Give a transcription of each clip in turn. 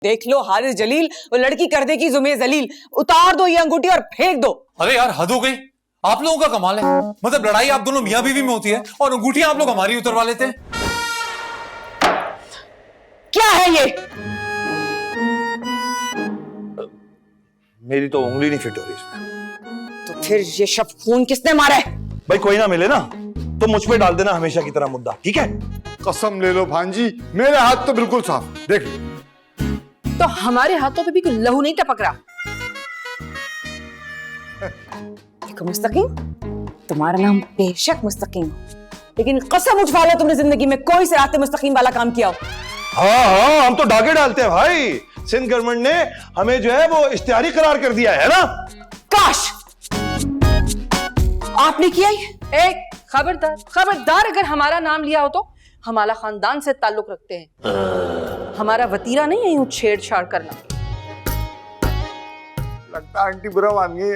देख लो हारिस जलील, वो लड़की कर देगी जुमे जलील। उतार दो ये अंगूठी और फेंक दो। अरे यार हद हो गई, आप लोगों का कमाल है। मतलब लड़ाई आप दोनों मियां बीवी में होती है और अंगूठियां आप लोग हमारी उतरवा लेते हैं। क्या है ये? मेरी तो उंगली नहीं फिट हो रही इसमें। तो फिर ये शब खून किसने मारा है? भाई कोई ना मिले ना तो मुझ पे डाल देना हमेशा की तरह मुद्दा, ठीक है? कसम ले लो भांजी, मेरे हाथ तो बिल्कुल साफ, देख लो। तो हमारे हाथों पे भी कोई लहू नहीं टपक रहा। देखो मुस्तकीम, तुम्हारा नाम बेशक मुस्तकीम, लेकिन कसम उठवा लो तुमने जिंदगी में कोई सिराते मुस्तकीम वाला काम किया हो। हाँ, हम तो डाके डालते हैं भाई। सिंध गवर्नमेंट ने हमें जो है वो इश्तिहारी करार कर दिया है ना। काश आपने किया ही। खबरदार खबरदार, अगर हमारा नाम लिया हो तो हमारा खानदान से ताल्लुक रखते हैं। हमारा वतीरा नहीं है यूं छेड़छाड़ करना। लगता आंटी बुरा मान गई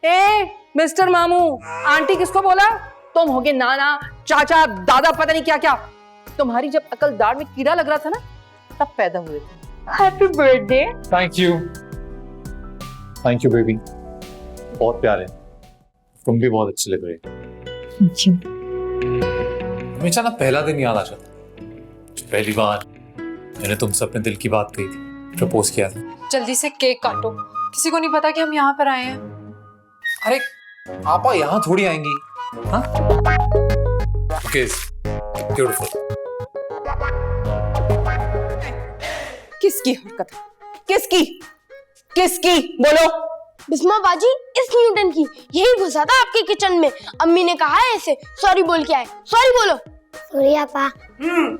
है। मिस्टर मामू, आंटी किसको बोला? तुम होगे नाना, चाचा, दादा, पता नहीं क्या क्या। तुम्हारी जब अकल दाढ़ में कीड़ा लग रहा था ना, तब पैदा हुए थे। Happy birthday. Thank you baby, बहुत प्यारे, तुम भी बहुत अच्छी लग रही हो। हमेशा ना पहला दिन याद आ जाता, पहली बार मैंने तुमसे अपने दिल की बात कही थी, प्रपोज किया था। जल्दी से केक काटो, किसी को नहीं पता कि हम यहाँ पर आए हैं। अरे आपा यहाँ थोड़ी आएंगी। हाँ? ब्यूटीफुल। किसकी हरकत है? किसकी बोलो। बिस्मा बाजी इस न्यूटन की, यही घुसा था आपके किचन में। अम्मी ने कहा है इसे सॉरी बोल के आए। सॉरी बोलो। सॉरी आपा।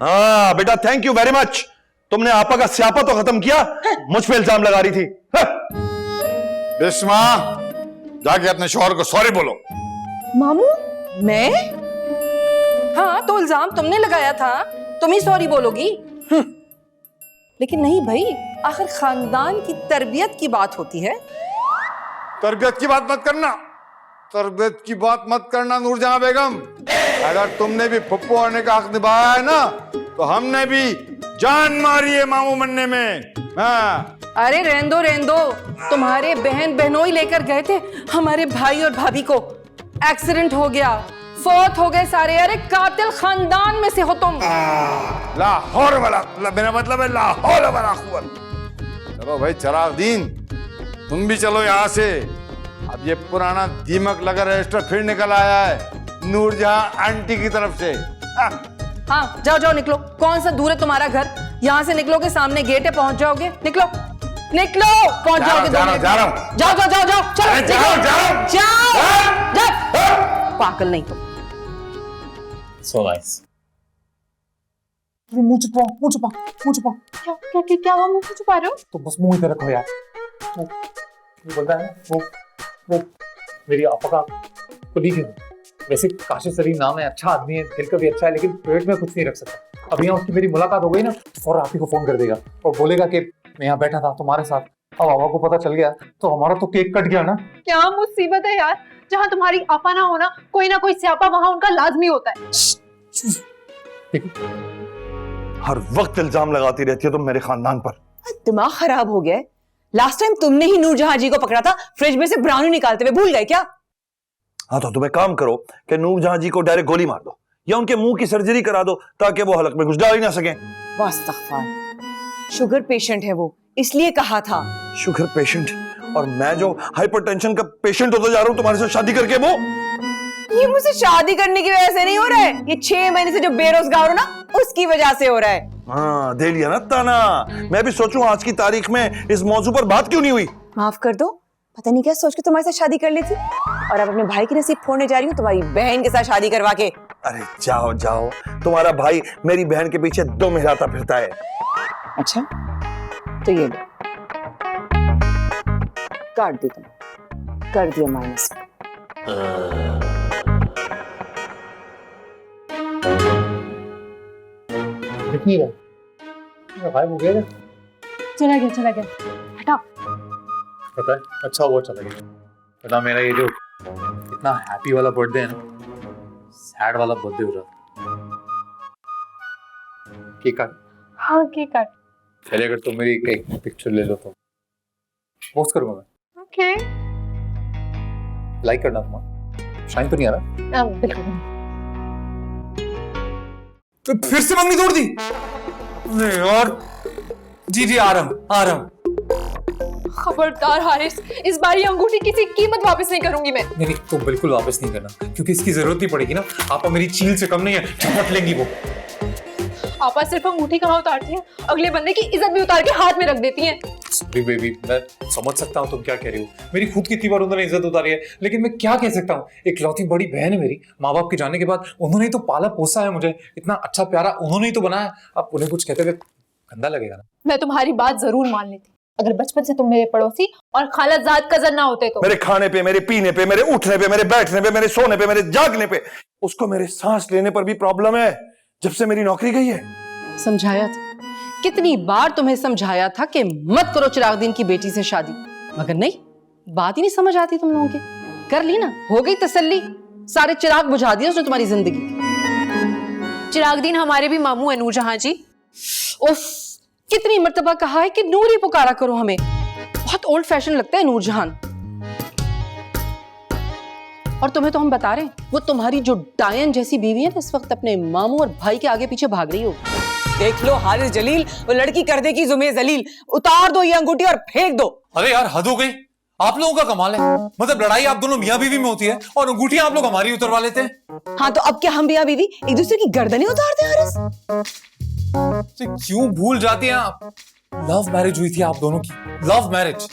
हाँ बेटा, थैंक यू वेरी मच। तुमने आपा का स्यापा तो खत्म किया, मुझ पे इल्जाम लगा रही थी। बिस्मा, जाके अपने शौहर को सॉरी बोलो। मामू, मैं? हाँ, तो इल्जाम तुमने लगाया था, तुम ही सॉरी बोलोगी। लेकिन नहीं भाई, आखिर खानदान की तरबियत की बात होती है। तरबियत की बात मत करना, तरबियत की बात मत करना नूरजहां बेगम। अगर तुमने भी फुप्पो होने का हक निभाया है ना, तो हमने भी जान मारी है मामू बनने में। हाँ। अरे रहने दो, तुम्हारे बहन बहनोई लेकर गए थे हमारे भाई और भाभी को, एक्सीडेंट हो गया, फौत हो गए सारे। अरे कातिल खानदान में से हो तुम। लाहौर वाला, मेरा मतलब है लाहौर वाला कुव्वत। चलो भाई चरागदीन, तुम भी चलो यहाँ से। अब ये पुराना दीमक लगा रजिस्टर फिर निकल आया है नूरजहां आंटी की तरफ से। हाँ, जाओ निकलो। कौन सा दूर है तुम्हारा घर? यहाँ से निकलोगे, सामने गेट है, पहुंच जाओगे। निकलो, पहुंच जाओगे। जा रहा हूं। जाओ, चलो जाओ। पागल नहीं तुम। So nice. मुंह छुपा। क्या हुआ, मुंह क्यों छुपा रहे हो? तो बस मुंह इधर रखो यार। वो बोलता है वो मेरी आपा का कुलीग है। वैसे काशिफ सलीम नाम है, अच्छा आदमी है, दिल का भी अच्छा है, लेकिन पेट में कुछ नहीं रख सकता। अभी यहाँ उसकी मेरी मुलाकात हो गई ना, और आप ही को फोन कर देगा और बोलेगा कि मैं यहाँ बैठा था तुम्हारे साथ। अब आवा को पता चल गया तो हमारा तो केक कट गया ना। क्या मुसीबत है यार, जहाँ तुम्हारी आपा ना होना, कोई ना कोई स्यापा वहाँ उनका लाजमी होता है। हर वक्त इल्जाम लगाती रहती है तुम मेरे खानदान पर। दिमाग खराब हो गया है। लास्ट टाइम तुमने ही नूरजहां जी को पकड़ा था फ्रिज में से ब्राउनी निकालते हुए, भूल गए क्या? हाँ तो तुम्हें काम करो कि नूरजहां जी को डायरेक्ट गोली मार दो या उनके मुंह की सर्जरी करा दो ताकि वो हलक में कुछ डाल ही ना सके। वास्तगफार, शुगर पेशेंट है वो, इसलिए कहा था। Sugar patient? और मैं जो हाइपरटेंशन का पेशेंट होता जा रहा हूँ तुम्हारे साथ शादी करके। वो ये मुझसे शादी करने की वजह से नहीं हो रहा है, ये 6 महीने से जो बेरोजगार हो ना, उसकी वजह से हो रहा है। हाँ, दे लिया ना ताना। मैं भी सोचूं आज की तारीख में इस मौजू पर बात क्यों नहीं हुई। माफ कर दो, पता नहीं क्या सोच के तुम्हारे साथ शादी कर ली थी, और अब अपने भाई की नसीब फोड़ने जा रही हूँ तुम्हारी बहन के साथ शादी करवा के। अरे जाओ, तुम्हारा भाई मेरी बहन के पीछे दो मिलाता फिरता है। अच्छा तो ये लो, काट दी तुम, कर दिया माइनस। नहीं रहा, भाई वो गया। चला गया। हटाओ। पता है, अच्छा हुआ चला गया। पता मेरा ये जो इतना हैप्पी वाला बर्थडे है ना, सैड वाला बर्थडे हो रहा। केक काट। हाँ केक काट। पहले अगर तुम मेरी एक पिक्चर ले लो तो पोस्ट करूंगा मैं। ओके लाइक करना तुम्हारा, शाइन तो नहीं आ रहा? बिल्कुल। तो फिर से मंगनी तोड़ दी? नहीं यार। जी जी आ रहा हूं। खबरदार हारिस, इस बार ये अंगूठी किसी कीमत वापस नहीं करूंगी मैं। नहीं तो बिल्कुल वापस नहीं करना, क्योंकि इसकी जरूरत नहीं पड़ेगी ना। आपा मेरी चील से कम नहीं है, झपट लेंगी वो। आपा सिर्फ अंगूठी कहाँ उतारती हैं, अगले बंदे की इज्जत भी उतार के हाथ में रख देती हैं। सॉरी बेबी, मैं समझ सकता हूँ तुम क्या कह रही हो। मेरी खुद कितनी बार उन्होंने इज्जत उतारी है, लेकिन मैं क्या कह सकता हूँ। एक लौती बड़ी बहन है मेरी, माँ बाप के जाने के बाद उन्होंने ही तो पाला पोसा है मुझे, इतना अच्छा प्यारा उन्होंने ही तो बनाया। अब उन्हें कुछ कहते हुए गंदा लगेगा ना। मैं तुम्हारी बात जरूर मान लेती अगर बचपन से तुम मेरे पड़ोसी और खालाजाद कजन ना होते तो। मेरे खाने पे, मेरे पीने पे, मेरे उठने पे, मेरे बैठने पे, मेरे सोने पे, मेरे जागने पे, उसको मेरे सांस लेने पर भी प्रॉब्लम है जब से मेरी नौकरी गई है। समझाया था, कितनी बार तुम्हें समझाया था कि मत करो चिरागदीन की बेटी से शादी, मगर नहीं, बात ही नहीं समझ आती तुम लोगों की। कर ली ना, हो गई तसल्ली, सारे चिराग बुझा दिए उसने तुम्हारी जिंदगी। चिरागदीन हमारे भी मामू है नूरजहां जी। उफ, कितनी मर्तबा कहा है कि नूर ही पुकारा करो हमें, बहुत ओल्ड फैशन लगता है नूरजहान। और तुम्हें तो हम बता रहे हैं, वो तुम्हारी जो डायन जैसी बीवी है ना, इस वक्त अपने मामू और भाई के आगे पीछे भाग रही हो। देख लो हारिस जलील, वो लड़की कर देगी जुमे जलील। उतार दो ये अंगूठी और फेंक दो। अरे यार हद हो गई, आप लोगों का कमाल है। मतलब लड़ाई आप दोनों मियाँ बीवी में होती है और अंगूठी आप लोग हमारी उतरवा लेते हैं। हाँ तो अब क्या हम मियाँ बीवी एक दूसरे की गर्दनें उतारते हैं हारिस? तो क्यों भूल जाती हैं आप? लव मैरिज हुई थी आप दोनों की, लव मैरिज।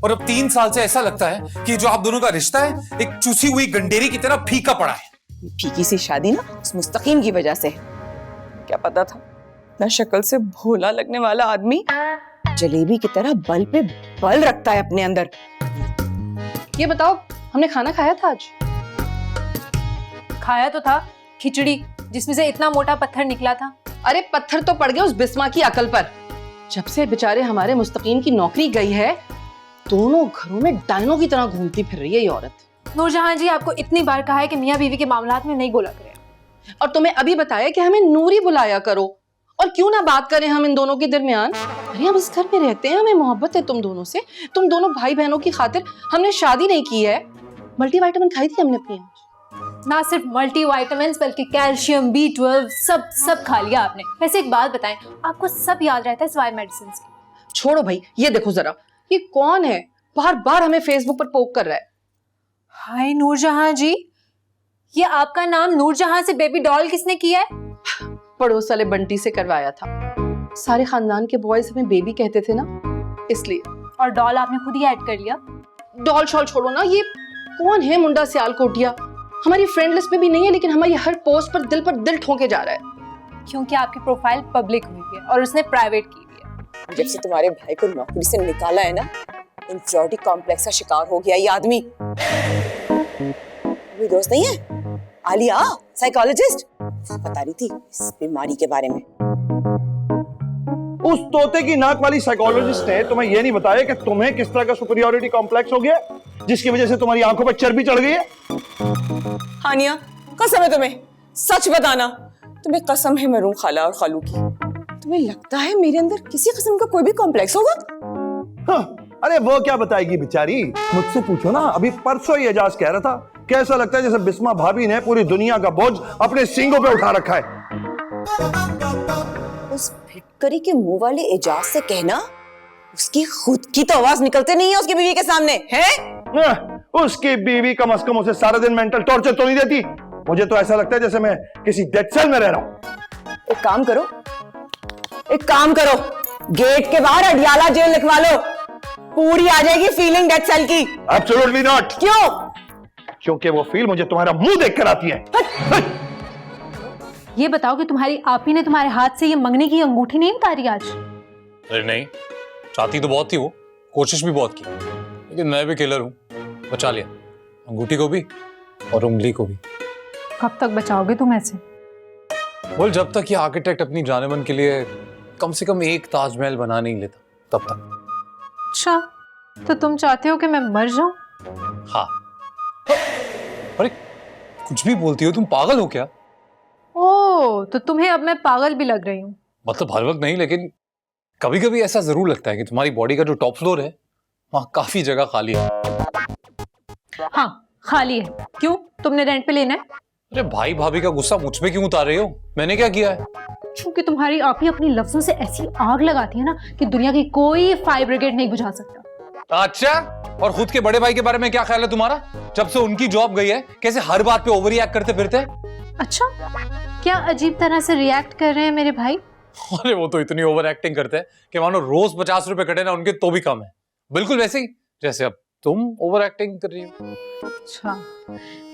और अब 3 साल से ऐसा लगता है कि जो आप दोनों का रिश्ता है एक चूसी हुई गंडेरी की तरह फीका पड़ा है। फीकी सी शादी ना उस मुस्तकीम की वजह से। क्या पता था ना, शक्ल से भोला लगने वाला आदमी जलेबी की तरह बल पे बल रखता है अपने अंदर। ये बताओ, हमने खाना खाया था आज? खाया तो था खिचड़ी, जिसमें से इतना मोटा पत्थर निकला था। अरे पत्थर तो पड़ गए उस बिस्मा की अकल पर। जब से बेचारे हमारे मुस्तकीम की नौकरी गई है, दोनों घरों में डायनों की तरह घूमती फिर रही है ये औरत। नूरजहां जी, आपको इतनी बार कहा है कि मियाँ बीवी के मामलात में नहीं बोला करें। और तुम्हें अभी बताया कि हमें नूरी बुलाया करो, और क्यों ना बात करें हम इन दोनों के दरमियान। अरे हम इस घर में रहते हैं, हमें मोहब्बत है तुम दोनों से, तुम दोनों भाई बहनों की खातिर हमने शादी नहीं की है। मल्टीविटामिन खाई थी हमने अपनी आज। ना सिर्फ मल्टीविटामिन्स बल्कि कैल्शियम, B12 सब खा लिया आपने। वैसे एक बात बताएं, आपको सब याद रहता है सिवाय मेडिसिन के? छोड़ो भाई, ये देखो जरा, ये कौन है बार बार हमें फेसबुक पर पोक कर रहा है। हाय नूरजहां जी, ये आपका नाम नूरजहां से बेबी डॉल किसने किया है? पड़ोस वाले बंटी से करवाया था। सारे खानदान के बॉयज हमें बेबी कहते थे ना, इसलिए। और डॉल आपने खुद ही ऐड कर लिया? डॉल शॉल छोड़ो ना, ये कौन है मुंडा सियाल कोटिया? हमारी फ्रेंड लिस्ट में भी नहीं है, लेकिन हमारी हर पोस्ट पर दिल ठोके जा रहा है। क्योंकि आपकी प्रोफाइल पब्लिक हुई है और उसने प्राइवेट की हुई है। जब से तुम्हारे भाई को नौकरी से निकाला है ना, इंफीरियरिटी कॉम्प्लेक्स का शिकार हो गया ये आदमी। मेरी दोस्त नहीं है आलिया, साइकोलॉजिस्ट, बता रही थी इस बीमारी के बारे में। उस तोते की नाक वाली साइकोलॉजिस्ट ने तुम्हें यह नहीं बताया कि तुम्हें किस तरह का सुपीरियरिटी कॉम्प्लेक्स हो गया, जिसकी वजह से तुम्हारी आंखों पर चर्बी चढ़ गई है। हानिया, कसम है तुम्हें, सच बताना। तुम्हें कसम है मरूम खाला और खालू की। तुम्हें लगता है मेरे अंदर किसी किस्म का कोई भी कॉम्प्लेक्स होगा? हाँ, अरे वो क्या बताएगी बेचारी, मुझसे पूछो ना। अभी परसों ही एजाज कह रहा था, कैसा लगता है जैसे बिस्मा भाभी ने पूरी दुनिया का बोझ अपने सींगों पे उठा रखा है। उस भिटकरी के मुंह वाले एजाज से कहना, उसकी खुद की तो आवाज निकलते नहीं है उसकी बीवी के सामने है? उसकी बीवी कम से कम उसे सारा दिन मेंटल टॉर्चर तो नहीं देती। मुझे तो ऐसा लगता है जैसे मैं किसी डेथ सेल में रह रहा हूं। एक काम करो, गेट के बाहर अडियाला जेल लिखवा लो, पूरी आ जाएगी फीलिंग डेथ सेल की। Absolutely not. क्यों? क्योंकि वो फील मुझे तुम्हारा मुंह देखकर आती है। ये बताओ कि तुम्हारी आपी ने तुम्हारे हाथ से ये मंगने की अंगूठी नहीं उतारी आज? अरे नहीं, चाहती तो बहुत थी वो, कोशिश भी बहुत की, लेकिन मैं भी किलर हूँ, बचा लिया अंगूठी को भी और उंगली को भी। कब तक बचाओगे तुम ऐसे? बोल, जब तक ये आर्किटेक्ट अपनी जानेमन के लिए कम से कम एक ताजमहल बना नहीं लेता तब तक। अच्छा, तो तुम चाहते हो कि मैं मर जाऊं? हाँ। अरे कुछ भी बोलती हो तुम, पागल हो क्या? ओह, तो तुम्हें अब मैं पागल भी लग रही हूँ? मतलब हर वक्त नहीं, लेकिन कभी कभी ऐसा जरूर लगता है कि तुम्हारी बॉडी का जो टॉप फ्लोर है वहाँ काफी जगह खाली है। हाँ खाली है। क्यों, तुमने रेंट पे लेना है? अरे भाई भाभी का गुस्सा मुझ पे क्यों उतार रहे हो? मैंने क्या किया है? क्योंकि तुम्हारी आप ही अपनी लफ्जों से ऐसी आग लगाती है ना कि दुनिया की कोई फायर ब्रिगेड नहीं बुझा सकता। अच्छा, और खुद के बड़े भाई के बारे में क्या ख्याल है तुम्हारा? जब से उनकी जॉब गई है कैसे हर बात पे ओवर रिएक्ट करते फिरते हैं। अच्छा, क्या अजीब तरह से रिएक्ट कर रहे हैं मेरे भाई? अरे वो तो इतनी ओवर एक्टिंग करते हैं कि मानो रोज 50 रुपए कटे ना उनके तो भी कम है। बिल्कुल वैसे ही जैसे अब तुम ओवर एक्टिंग कर रही हो। अच्छा,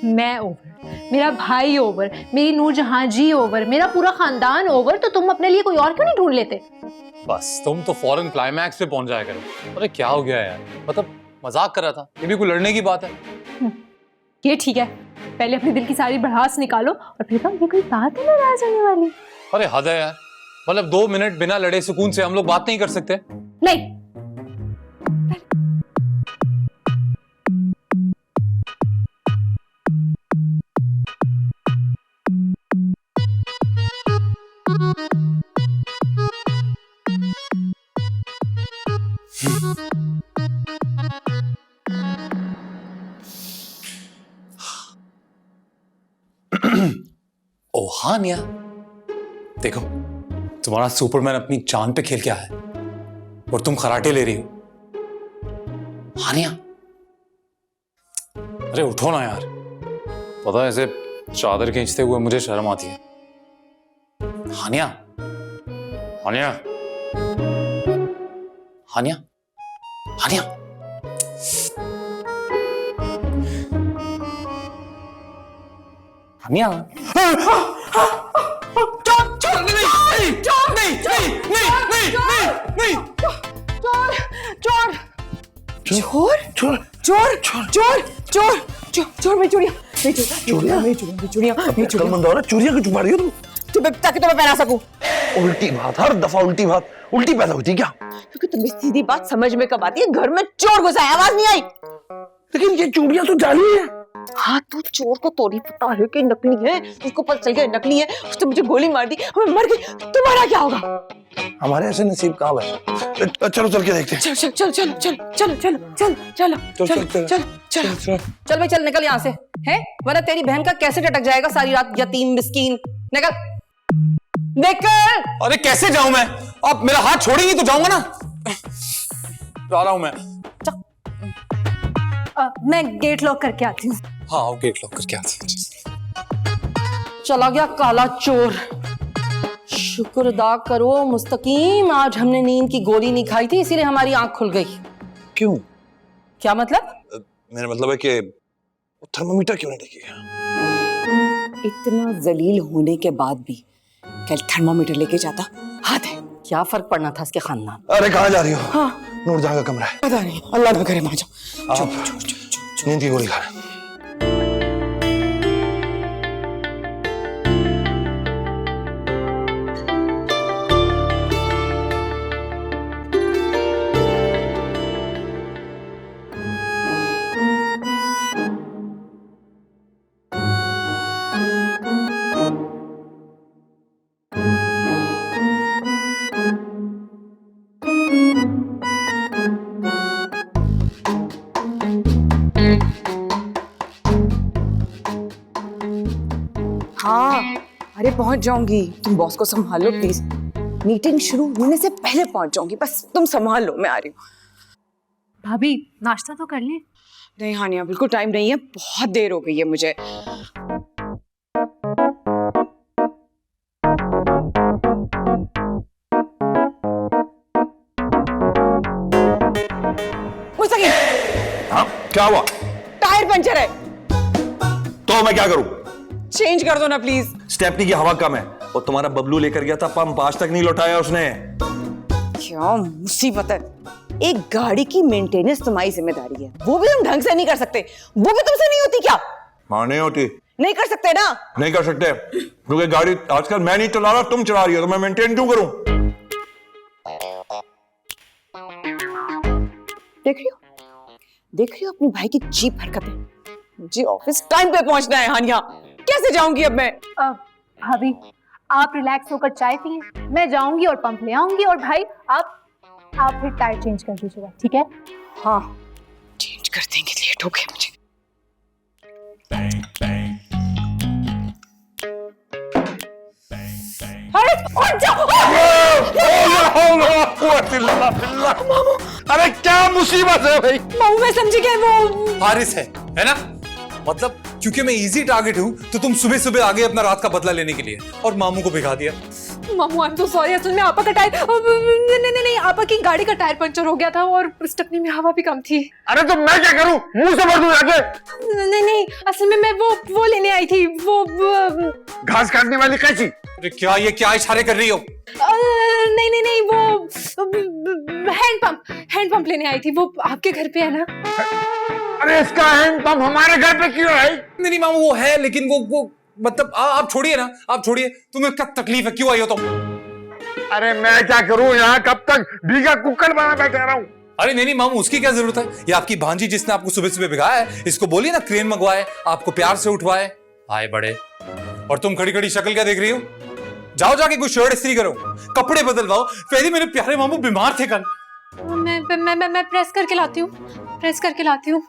मैं ओवर, मेरा भाई ओवर, मेरी नूरजहां जी ओवर, मेरा पूरा खानदान ओवर, तो तुम अपने लिए कोई और क्यों नहीं ढूंढ लेते? बस तुम तो फॉरेन क्लाइमैक्स पे पहुंच जाया करो। अरे क्या हो गया यार, मतलब मजाक कर रहा था, ये भी कोई लड़ने की बात है? ये ठीक है, पहले अपने दिल की सारी भड़ास निकालो और फिर ये कोई बात है नाराज होने वाली? अरे हद है यार, मतलब 2 मिनट बिना लड़े सुकून से हम लोग बात नहीं कर सकते? नहीं। ओ हानिया, देखो तुम्हारा सुपरमैन अपनी जान पे खेल के आया है और तुम खराटे ले रही हो। हानिया, अरे उठो ना यार, पता है ऐसे चादर खींचते हुए मुझे शर्म आती है। हानिया, हानिया, हानिया, हानिया, हानिया। चोर चोर चोर चोर चोर चोर मेरी चूड़ियां, मेरी चूड़ियां चूड़ियां क्यों छुपा रही हो तुम? ताकि तुम्हें पहना सकूं। उल्टी बात, हर दफा उल्टी बात, उल्टी पैदा होती है क्या? क्योंकि तुम्हें सीधी बात समझ में कब आती है? घर में चोर घुसा है, आवाज नहीं आई। लेकिन ये चूड़ियां तो जाली है। हाँ तो चोर को तो नहीं पता है कि नकली है, उसको पता चल गया नकली है, उसने मुझे गोली मार दी, मैं मर गई, तुम्हारा क्या होगा? हमारे ऐसे नसीब कहाँ है? चलो चल के देखते हैं। चल चल चल चल चल चल चल चल चल चल चल चल भाई चल, निकल यहाँ से, है वरना तेरी बहन का कैसे टटक जाएगा सारी रात, यतीम मिस्कीन। निकल निकल। अरे कैसे जाऊं मैं? आप मेरा हाथ छोड़ेंगी तो जाऊंगा ना। जा रहा हूं मैं। मैं गेट लॉक करके आती हूँ। हाँ गेट लॉक करके आती हूँ। चला गया काला चोर। शुक्र अदा करो मुस्तकीम, आज हमने नींद की गोली नहीं खाई थी इसीलिए हमारी आंख खुल गई। क्यों? क्या मतलब? मेरा मतलब है कि थर्मामीटर क्यों नहीं लगी? इतना जलील होने के बाद भी कल थर्मामीटर लेके जाता, हाथ है। क्या फर्क पड़ना था इसके खानदान? अरे कहाँ जा रही हो? हाँ नूरजहां का कमरा है। पता नहीं, अल्लाह ना करे मां जाओ। आप नींद की गोली खा रहे हैं। हाँ अरे पहुंच जाऊंगी, तुम बॉस को संभालो प्लीज। मीटिंग शुरू होने से पहले पहुंच जाऊंगी, बस तुम संभाल लो, मैं आ रही हूँ। भाभी नाश्ता तो कर ले। नहीं हानिया, बिल्कुल टाइम नहीं है, बहुत देर हो गई है मुझे। मुस्तकीम, हाँ क्या हुआ? टायर पंचर है। तो मैं क्या करूं? चेंज कर दो ना प्लीज। स्टेपनी की हवा कम है और तुम्हारा बबलू लेकर गया था पंप, आज तक नहीं लौटाया उसने। क्या मुसीबत है, एक गाड़ी की मेंटेनेंस तुम्हारी जिम्मेदारी है, वो भी तुम ढंग से नहीं कर सकते। वो भी तुमसे नहीं होती क्या? हाँ नहीं होती। नहीं कर सकते ना? नहीं कर सकते क्योंकि गाड़ी आजकल मैं नहीं चला रहा, तुम चला रही हो, तो मैं मेंटेन क्यों करूं? देख रही हो अपनी भाई की चीप हरकतें। मुझे ऑफिस टाइम पे पहुंचना है हानिया, कैसे जाऊंगी अब मैं? भाभी आप रिलैक्स होकर चाय पिए, मैं जाऊंगी और पंप ले आऊंगी, और भाई आप फिर टायर चेंज कर दीजिएगा, ठीक है? हाँ चेंज कर देंगे, लेट हो गए मुझे। अरे उठ जाओ। अरे क्या मुसीबत है भाई? मामू मैं समझी गई, वो हारिस है ना? मतलब क्योंकि मैं इजी टारगेट हूँ तो तुम सुबह सुबह आगे अपना रात का बदला लेने के लिए और मामू को भिगा दिया। मामू आई एम तो सॉरी, असल में आपा का टायर नहीं, आपा की गाड़ी का टायर पंचर हो गया था और स्टेपनी में हवा भी कम थी। अरे तो मैं क्या करूं? मुंह से भर दूं जाके? नहीं, असल में मैं वो लेने आई थी, वो घास काटने वाली कैंची? अरे क्या इशारे कर रही हो? नहीं, वो हैंड पंप लेने आई थी, वो आपके घर पे है ना? अरे इसका हैंड पंप हमारे घर पे क्यों है? नहीं मामू वो है, लेकिन वो मतलब आप छोड़िए ना, आप छोड़िए। तुम्हें क्या तकलीफ है, क्यों आई हो तुम? अरे मैं क्या करूं, यहाँ कब तक भीगा कुक्कड़ बना बैठा रहा हूं? अरे नहीं मामू, उसकी क्या जरूरत है? ये आपकी भांजी जिसने आपको सुबह सुबह भिगाया है, इसको बोलिए ना क्रेन मंगवाए, आपको प्यार से उठवाए। आए बड़े, और तुम खड़ी खड़ी शक्ल क्या देख रही हो? जाओ जाके कोई शर्ट इस्त्री करो, कपड़े बदलवाओ। पहले मेरे प्यारे मामू बीमार थे कल। मैं प्रेस करके लाती हूँ।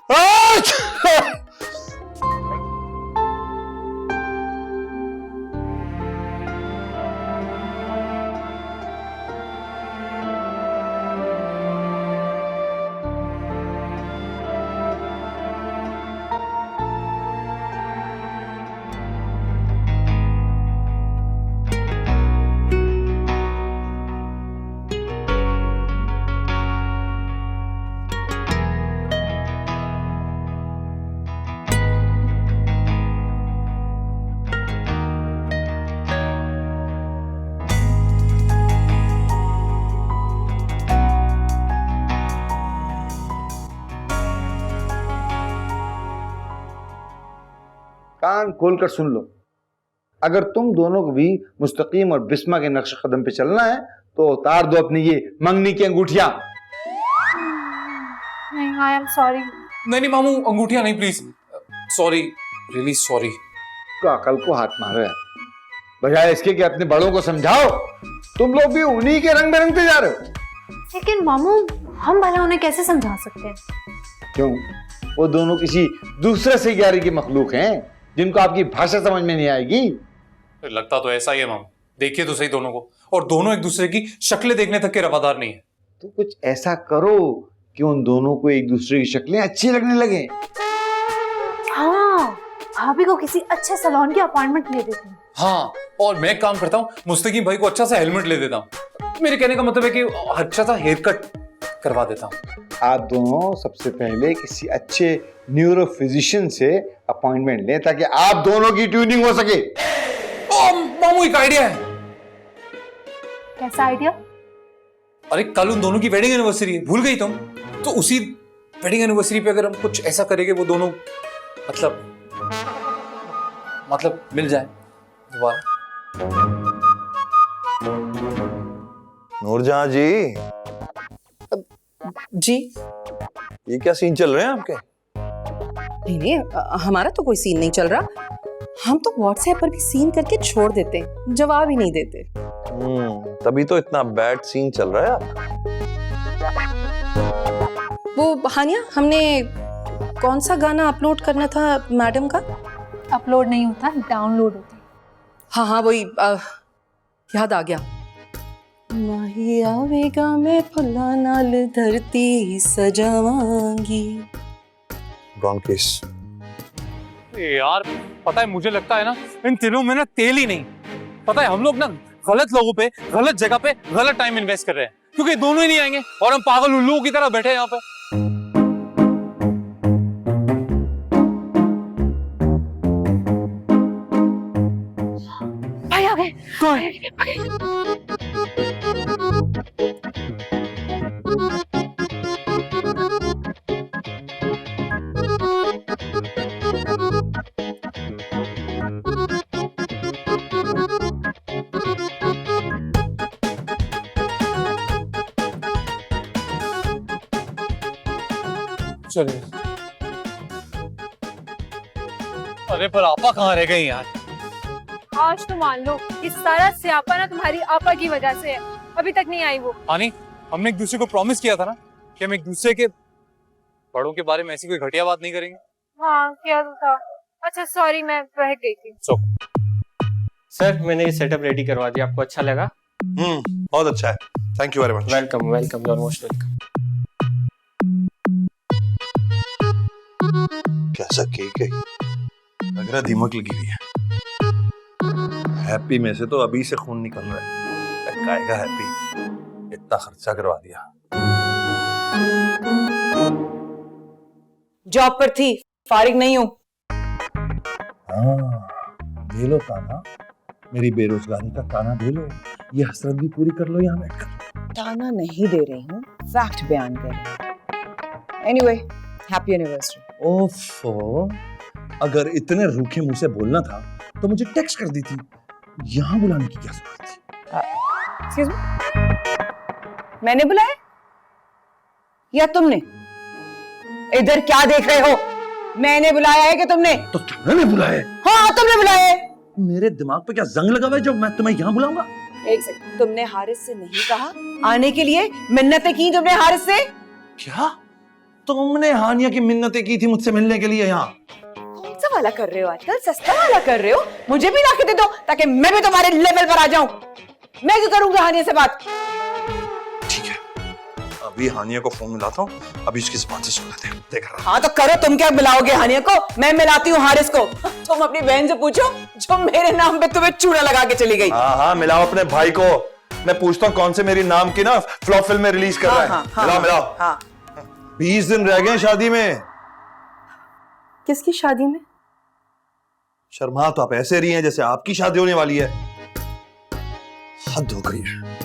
कान खोलकर सुन लो, अगर तुम दोनों को भी मुस्तकीम और बिस्मा के नक्श कदम पे चलना है तो उतार दो अपनी ये मंगनी की अंगूठियां। नहीं, आई एम सॉरी। नहीं मामू, अंगूठियां नहीं प्लीज, सॉरी, रियली सॉरी। तो अकल को हाथ मारो यार, बजाय इसके कि अपने बड़ों को समझाओ। तुम लोग भी उन्हीं के रंग में रंगते जा रहे हो। लेकिन मामू, हम भला उन्हें कैसे समझा सकते हैं? क्यों? वो दोनों किसी दूसरे सैयारे के मखलूक हैं जिनको आपकी भाषा समझ में नहीं आएगी। लगता तो ऐसा ही है मामू, देखिए तो सही दोनों को, और दोनों एक दूसरे की शक्लें देखने तक के रवादार नहीं है। तो कुछ ऐसा करो कि उन दोनों को एक दूसरे की शक्लें अच्छी लगने लगे। हाँ, भाभी को किसी अच्छे सैलून की अपॉइंटमेंट ले देती हूँ। हाँ, और मैं एक काम करता हूँ, मुस्तकीम भाई को अच्छा सा हेलमेट ले देता हूँ। मेरे कहने का मतलब है कि अच्छा सा हेयर कट करवा देता हूँ। आप दोनों सबसे पहले किसी अच्छे न्यूरो फिजिशियन से अपॉइंटमेंट लें ताकि आप दोनों की ट्यूनिंग हो सके। मामू एक आइडिया है। कैसा आइडिया? अरे कल उन दोनों की वेडिंग एनिवर्सरी है, भूल गई तुम? तो उसी वेडिंग एनिवर्सरी पे अगर हम कुछ ऐसा करेंगे वो दोनों मतलब मिल जाए दोबारा। नूरजहां जी। जी ये क्या सीन चल रहे हैं आपके? नहीं, हमारा तो कोई सीन नहीं चल रहा। हम तो व्हाट्सएप पर भी सीन करके छोड़ देते हैं, जवाब ही नहीं देते। तभी तो इतना बैड सीन चल रहा है आपका। वो हानिया, हमने कौन सा गाना अपलोड करना था मैडम का? अपलोड नहीं होता, डाउनलोड होता। हाँ वही याद आ गया। नाही आवेगा मैं फुला नाल धरती सजावांगी। Wrong case. यार पता है, मुझे लगता है ना इन तीनों में ना तेल ही नहीं। पता है, हम लोग ना गलत लोगों पे, गलत जगह पे, गलत टाइम इन्वेस्ट कर रहे हैं, क्योंकि दोनों ही नहीं आएंगे और हम पागल उल्लुओं की तरह बैठे हैं यहाँ पे। भाई आ गए। चलिए। अरे पर आपा कहाँ रह गई यार? आज तो मान लो कि सारा स्यापा ना तुम्हारी आपा की वजह से है। अभी तक नहीं आई वो। हानि, हमने एक दूसरे को प्रॉमिस किया था ना कि हम एक दूसरे के बड़ों के बारे में ऐसी कोई घटिया बात नहीं करेंगे। हाँ किया तो था। अच्छा सॉरी, मैं बहक गई थी। सर मैंने ये सेटअप रेडी करवा दिया, आपको अच्छा लगा? बहुत अच्छा है, thank you very much. Welcome welcome, you are most welcome. कैसा केक है, लग रहा है दीमक लगी हुई है। हैप्पी में से तो अभी से खून निकल रहा है। खाएगा हैप्पी, इतना खर्चा करवा दिया। जॉब पर थी, फारिग नहीं हूं। हाँ, दे लो ताना, मेरी बेरोजगारी का ताना दे लो, ये हसरत भी पूरी कर लो यहाँ बैठकर। ताना नहीं दे रही हूँ, फैक्ट बयान कर रही हूँ। Anyway, happy anniversary. ओफो, अगर इतने रूखे मुंह से बोलना था तो मुझे टेक्स्ट कर दी थी, यहाँ बुलाने की क्या जरूरत थी? एक्सक्यूज मी, मैंने बुलाया या तुमने? इधर क्या देख रहे हो? मैंने बुलाया है कि तुमने? तो तुमने बुलाया? हाँ तुमने बुलाया है। मेरे दिमाग पे क्या जंग लगा हुआ है जो मैं तुम्हें यहाँ बुलाऊंगा? एक सेकंड, तुमने हारिस से नहीं कहा आने के लिए? मिन्नतें की तुमने हारिस से? क्या तुमने हानिया की मिन्नतें की थी मुझसे मिलने के लिए यहाँ? कौन सा वाला कर रहे हो आजकल? सस्ता वाला कर रहे हो? मुझे भी लाके दे दो ताकि मैं भी तुम्हारे लेवल पर आ जाऊं। मैं क्यों करूंगा हानिया से बात? ठीक है, अभी हानिया को फोन मिलाता हूँ, अभी उसकी जुबान से सुन लेते हैं। देख रहा। हाँ तो करो, तुम क्या मिलाओगे हानिया को? मैं मिलाती हूँ हारिस को। तुम अपनी बहन से पूछो जो मेरे नाम पे तुम्हें चूड़ा लगा के चली गई। हाँ हाँ, मिलाओ अपने भाई को। मैं पूछता हूँ कौन से मेरी नाम की ना फ्लॉप फिल्म में रिलीज कर रहा है। मिलाओ मिलाओ। हाँ 20 दिन रह गए शादी में। किसकी शादी में? शर्मा तो आप ऐसे रही हैं जैसे आपकी शादी होने वाली है। हद हो गई है।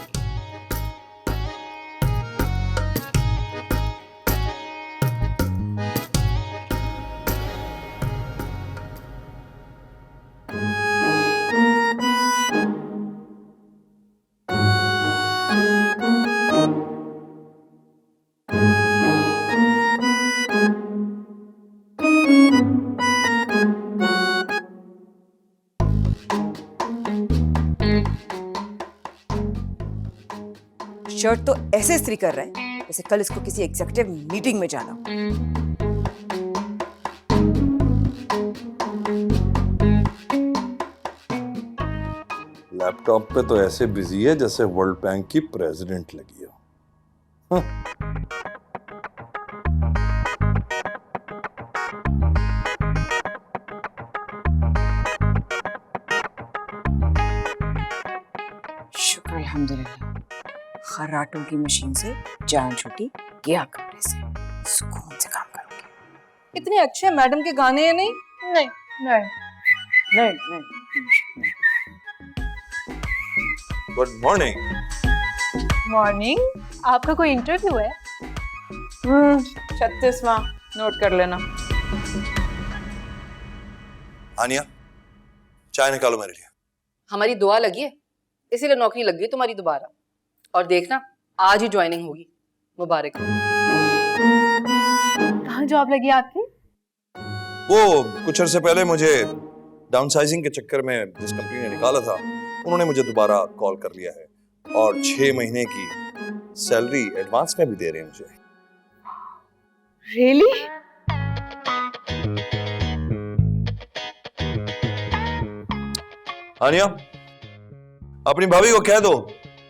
शर्ट तो ऐसे इस्त्री कर रहा है जैसे कल इसको किसी एग्जीक्यूटिव मीटिंग में जाना हो। लैपटॉप पे तो ऐसे बिजी है जैसे वर्ल्ड बैंक की प्रेसिडेंट लगी हो। हाँ। शुक्र अल्हम्दुलिल्लाह, खर्राटों की मशीन से जान छूटी, गया कमरे से, सुकून से काम करूंगी। इतने अच्छे मैडम के गाने हैं नहीं? नहीं नहीं नहीं नहीं। Good morning. मॉर्निंग। आपका कोई इंटरव्यू है? 36वां, नोट कर लेना। आनिया, चाय निकालो मेरे लिए। हमारी दुआ लगी है, इसीलिए नौकरी लग गई तुम्हारी दोबारा। और देखना, आज ही ज्वाइनिंग होगी। मुबारक हो। कहाँ जॉब लगी आपकी? वो कुछ अर्से पहले मुझे डाउनसाइजिंग के चक्कर में जिस कंपनी ने निकाला था, उन्होंने मुझे दोबारा कॉल कर लिया है और 6 महीने की सैलरी एडवांस में भी दे रहे हैं मुझे। रियली? आनिया, अपनी भाभी को कह दो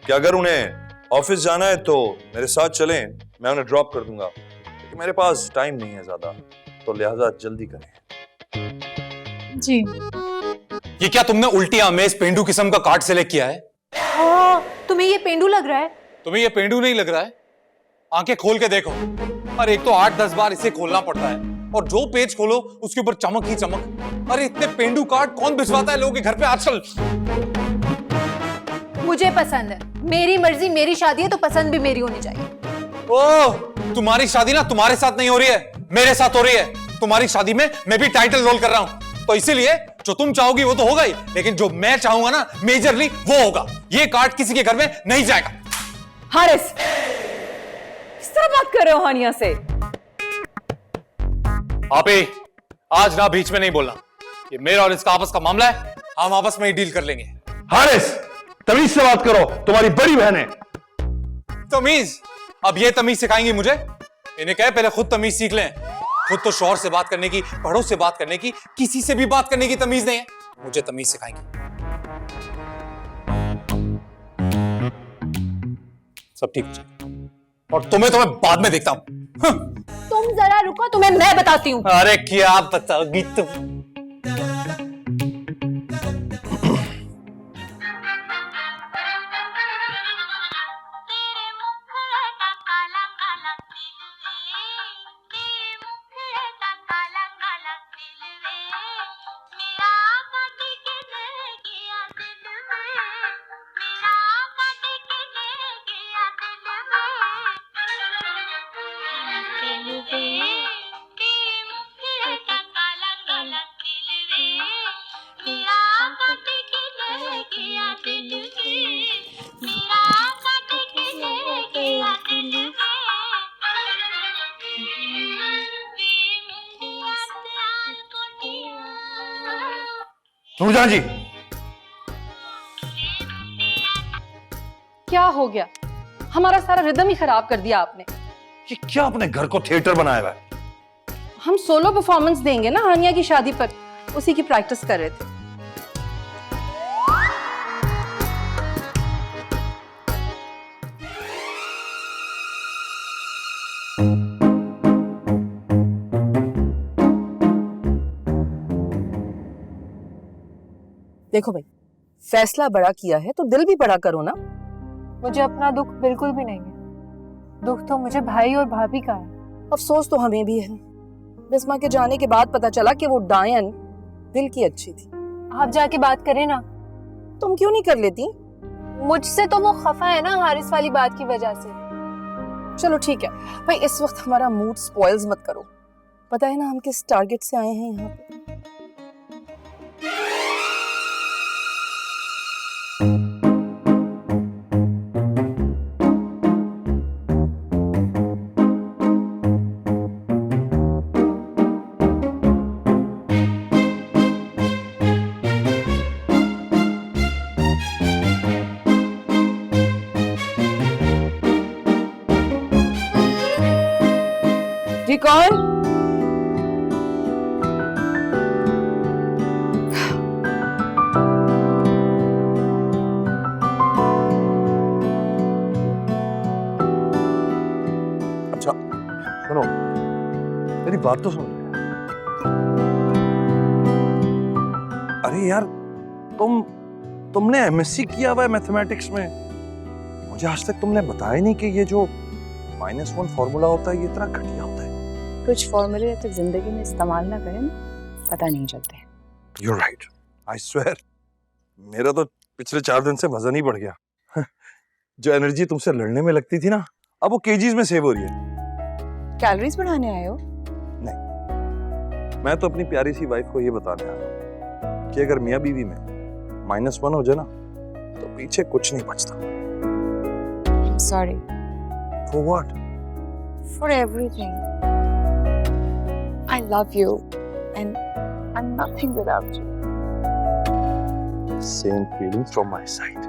कि अगर उन्हें ऑफिस जाना है तो मेरे साथ चलें, मैं उन्हें ड्रॉप कर दूंगा, क्योंकि मेरे पास टाइम नहीं है ज्यादा, तो लिहाजा जल्दी करें। जी। ये क्या तुमने उल्टी आमेज पेंडू किस्म का कार्ड सेलेक्ट किया है? हाँ, तुम्हें ये पेंडू लग रहा है? तुम्हें ये पेंडू नहीं लग रहा है? आंखें खोल के देखो। अरे एक तो 8-10 बार इसे खोलना पड़ता है और जो पेज खोलो उसके ऊपर चमक ही चमक। अरे इतने पेंडू कार्ड कौन भिजवाता है लोगों के घर पे आजकल? मुझे पसंद है, मेरी मर्जी, मेरी शादी है तो पसंद भी मेरी होनी चाहिए। ओह, तुम्हारी शादी ना तुम्हारे साथ नहीं हो रही है, मेरे साथ हो रही है। तुम्हारी शादी में मैं भी टाइटल रोल कर रहा हूं, तो इसीलिए जो तुम चाहोगी वो तो होगा ही, लेकिन जो मैं चाहूंगा ना मेजरली वो होगा। ये कार्ड किसी के घर में नहीं जाएगा। हारिस, किस तरह बात कर रहे हो हानिया से? आप ही आज ना बीच में नहीं बोलना, ये मेरा और इसका आपस का मामला है। हम आपस में ही डील कर लेंगे। हारिस, तमीज से बात करो, तुम्हारी बड़ी बहन है। तमीज? अब ये तमीज सिखाएंगी मुझे? इन्हें कहे पहले खुद तमीज सीख लें। खुद तो शौहर से बात करने की, बड़ों से बात करने की, किसी से भी बात करने की तमीज नहीं है, मुझे तमीज सिखाएंगी। सब ठीक हो जाएगा और तुम्हें तो मैं बाद में देखता हूं। तुम जरा रुको, तुम्हें मैं बताती हूँ। अरे क्या बताओगी तुम? नूरजहां जी, क्या हो गया? हमारा सारा रिदम ही खराब कर दिया आपने। ये क्या अपने घर को थिएटर बनाया हुआ है? हम सोलो परफॉर्मेंस देंगे ना हानिया की शादी पर, उसी की प्रैक्टिस कर रहे थे। देखो भाई, फैसला बड़ा किया है तो दिल भी बड़ा करो ना। मुझे अपना दुख बिल्कुल भी नहीं है। दुख तो मुझे भाई और भाभी का है। अफसोस तो हमें भी है। बिस्मा के जाने के बाद पता चला कि वो डायन दिल की अच्छी थी। आप जाके बात करें ना। तुम क्यों नहीं कर लेती? मुझसे तो वो खफा है ना हारिस वाली बात की वजह से। चलो ठीक है भाई, इस वक्त हमारा मूड स्पॉइल्स मत करो। पता है ना हम किस टारगेट से आए हैं यहाँ पे? जी कौन? अच्छा सुनो, मेरी बात तो सुनो। अरे यार, तुमने एमएससी किया हुआ है मैथमेटिक्स में। मुझे आज तक तुमने बताया नहीं कि ये जो -1 फॉर्मूला होता है ये इतना घटिया होता है। कुछ फॉर्मूले जब तक जिंदगी में इस्तेमाल ना करें ना, पता नहीं चलते। You're right. I swear. मेरा तो पिछले 4 दिन से वजन ही बढ़ गया। जो एनर्जी तुमसे लड़ने में लगती थी ना, अब वो केजीज में सेव हो रही है। कैलोरीज बढ़ाने आए हो? नहीं, मैं तो अपनी प्यारी सी वाइफ को ये बताने आया हूँ कि अगर मियाँ बीवी में -1 हो जाए ना, तो पीछे कुछ नहीं बचता। Sorry For what? for everything. I love you and I'm nothing without you. Same feelings from my side.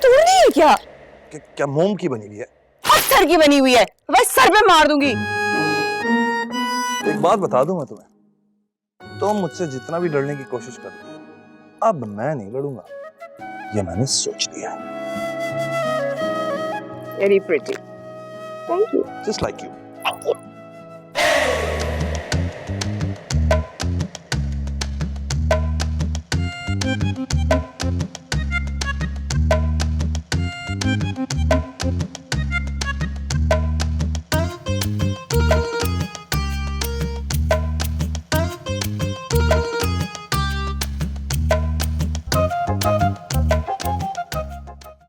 तूने क्या? क्या मोम की बनी हुई है? पत्थर की बनी हुई है, बस सर पे मार दूंगी। एक बात बता दूं मैं तुम्हें, तुम मुझसे जितना भी लड़ने की कोशिश कर रही हो, अब मैं नहीं लड़ूंगा, ये मैंने सोच लिया है। Very pretty. Thank you. Just like you. Thank you.